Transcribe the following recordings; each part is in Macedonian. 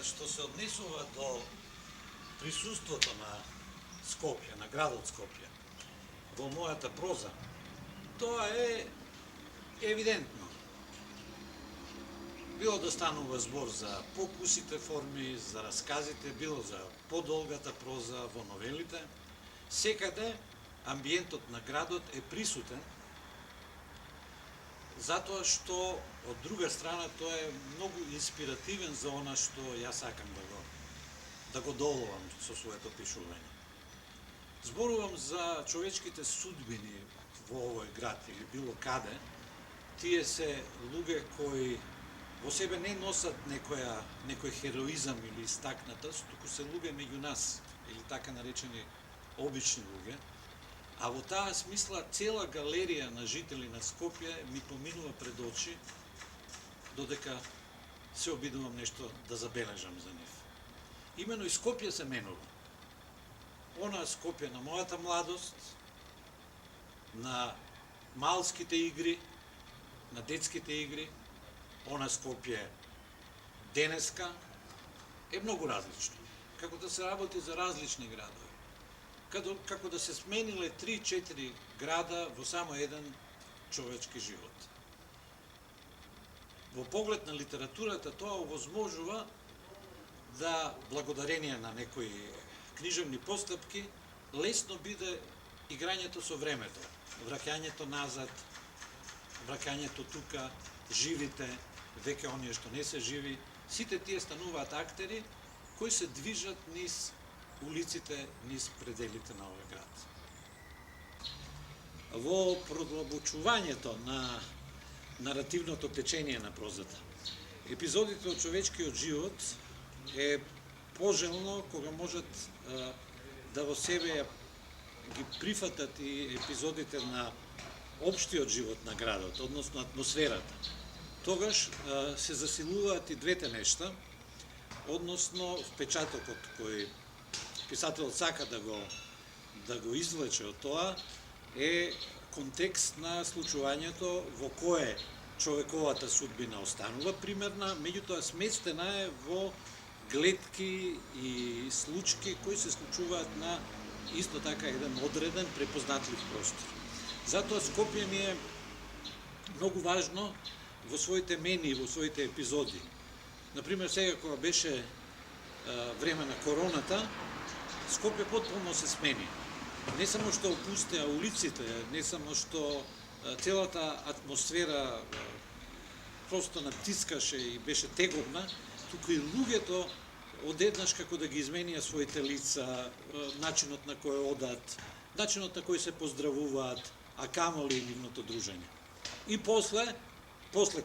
што се однесува до присуството на Скопје, на градот Скопје, во мојата проза, тоа е евидентно. Било да станува збор за покусите форми, за расказите, било за подолгата проза во новелите, секаде амбиентот на градот е присутен, затоа што од друга страна тоа е многу инспиративен за она што јас сакам да го доловам со своето пишување. Зборувам за човечките судбини во овој град или било каде. Тие се луѓе кои во себе не носат некој хероизам или истакнатост, туку се луѓе меѓу нас, или така наречени обични луѓе. А во таа смисла цела галерија на жители на Скопје ми поминува пред очи, додека се обидувам нешто да забележам за нив. Имено и Скопје се менува. Она Скопје на мојата младост, на малските игри, на детските игри, она Скопје денеска е многу различно. Како да се работи за различни градови. Како да се смениле 3-4 града во само еден човечки живот. Во поглед на литературата тоа овозможува да, благодарение на некои книжевни постапки, лесно биде играњето со времето, враќањето назад, враќањето тука, живите, веќе оние што не се живи, сите тие стануваат актери кои се движат низ улиците, низ пределите на овој град. Во продлабочувањето на наративното течение на прозата, епизодите од човечкиот живот е пожелно кога можат да во себе ги прифатат и епизодите на општиот живот на градот, односно атмосферата. Тогаш се засилуваат и двете нешта, односно впечатокот кој писателот сака да го извлече од тоа е контекст на случувањето во кое човековата судбина останува примерна, меѓутоа сместена е во гледки и случки кои се случуваат на исто така еден одреден препознатлив простор. Затоа Скопје ми е многу важно во своите мени, во своите епизоди. Например, сега кога беше време на короната, Скопје потполно се смени. Не само што опустеа улиците, не само што целата атмосфера просто натискаше и беше тегобна, туку и луѓето одеднаш како да ги изменија своите лица, начинот на кој одат, начинот на кој се поздравуваат, а камоли и нивното дружење. И после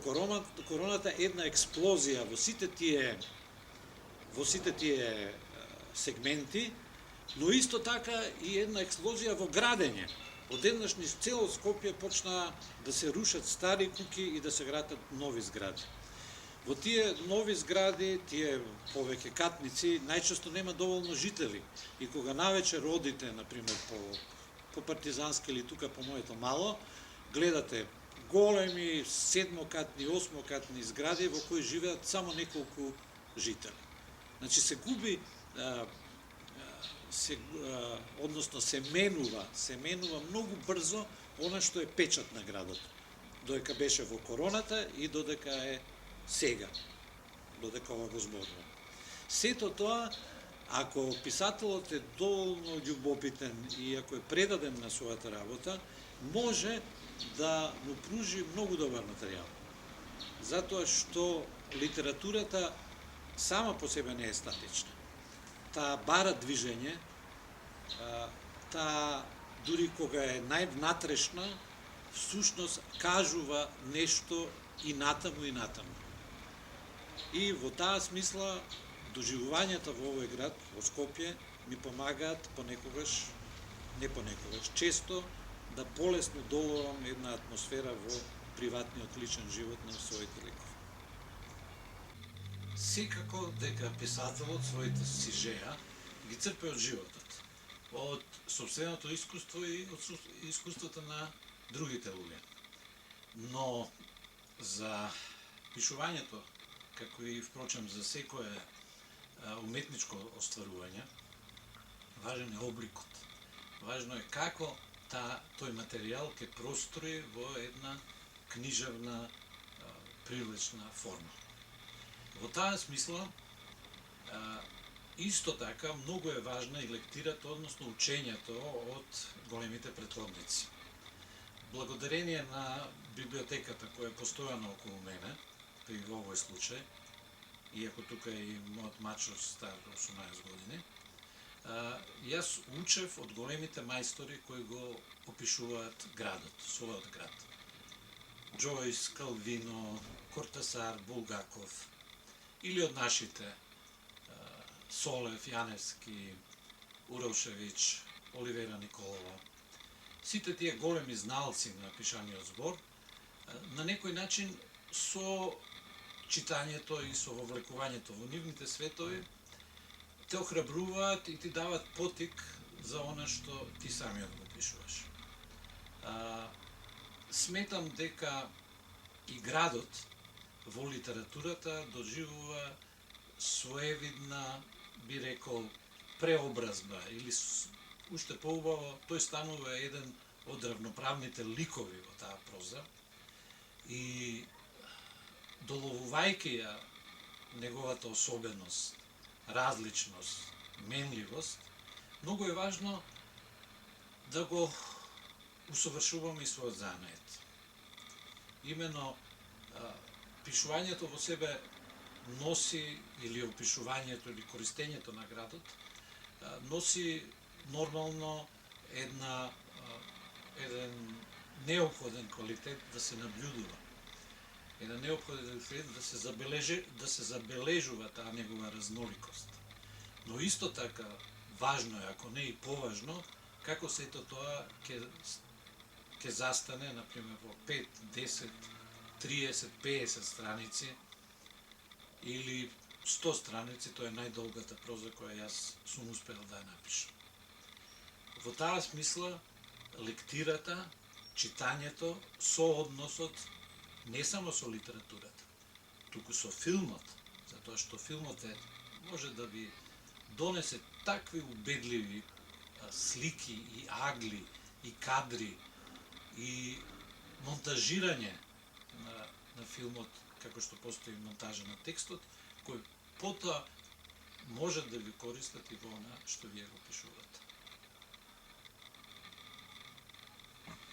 короната една експлозија во сите тие сегменти, но исто така и една експлозија во градење. Одеднаш низ цело Скопје почнаа да се рушат стари куќи и да се градат нови згради. Во тие нови згради, тие повеќе катници, најчесто нема доволно жители. И кога навечер одите, например, по Партизански или тука по моето мало, гледате големи 7-катни, 8-катни згради во кои живеат само неколку жители. Значи се губи, односно се менува многу брзо она што е печат на градот. Додека беше во короната и додека е сега, додека ова го зборувам. Сето тоа, ако писателот е доволно љубопитен и ако е предаден на својата работа, може да му пружи многу добар материјал. Затоа што литературата сама по себе не е статична. Таа бара движење, таа дури кога е највнатрешна, всушност кажува нешто и натаму и натаму. И во таа смисла доживувањата во овој град, во Скопје, ми помагаат често да полесно доловам една атмосфера во приватниот личен живот на своите ликови. Секако дека писателот своите сижеа ги црпе од животот, од собственото искуство и од искуството на другите луѓе. Но за пишувањето, како и впрочем за секое уметничко остварување, важен е обликот. Важно е како тој материјал ќе прострои во една книжевна привлечна форма. Во таа смисла, исто така, многу е важна и лектирата, односно учењето од големите претходници. Благодарение на библиотеката која е постојана околу мене, и во овој случај, иако тука е и мојот мачо стар 18 години, јас учев од големите мајстори кои го опишуваат градот, својот град. Джојс, Калвино, Кортасар, Булгаков, или од нашите Солев, Јаневски, Урошевиќ, Оливера Николова. Сите тие големи зналци на пишаниот збор, на некој начин со читањето и со вовлекувањето во нивните светови, те охрабруваат и ти дават потик за она што ти самиот го пишуваш. Сметам дека и градот во литературата доживува своевидна, би рекол, преобразба или уште поубаво, тој станува еден од равноправните ликови во таа проза и доловувајќи ја неговата особеност, различност, менливост, многу е важно да го усовршуваме и својот занает. Имено, пишувањето во себе носи, или опишувањето или користењето на градот, носи нормално еден неопходен квалитет да се наблюдува. Еден неопходен квалитет да се забележува таа негова разноликост. Но исто така важно е, ако не и поважно, како сето тоа ќе застане, например, во 5, 10, 30, 50 страници или 100 страници, тоа е најдолгата проза која јас сум успел да ја напишам. Во таа смисла, лектирата, читањето, соодносот не само со литературата, туку со филмот, затоа што филмот може да ви донесе такви убедливи слики и агли и кадри и монтажирање на филмот, како што постои монтажа на текстот, кој потоа може да ви користат и во она што вие го пишувате.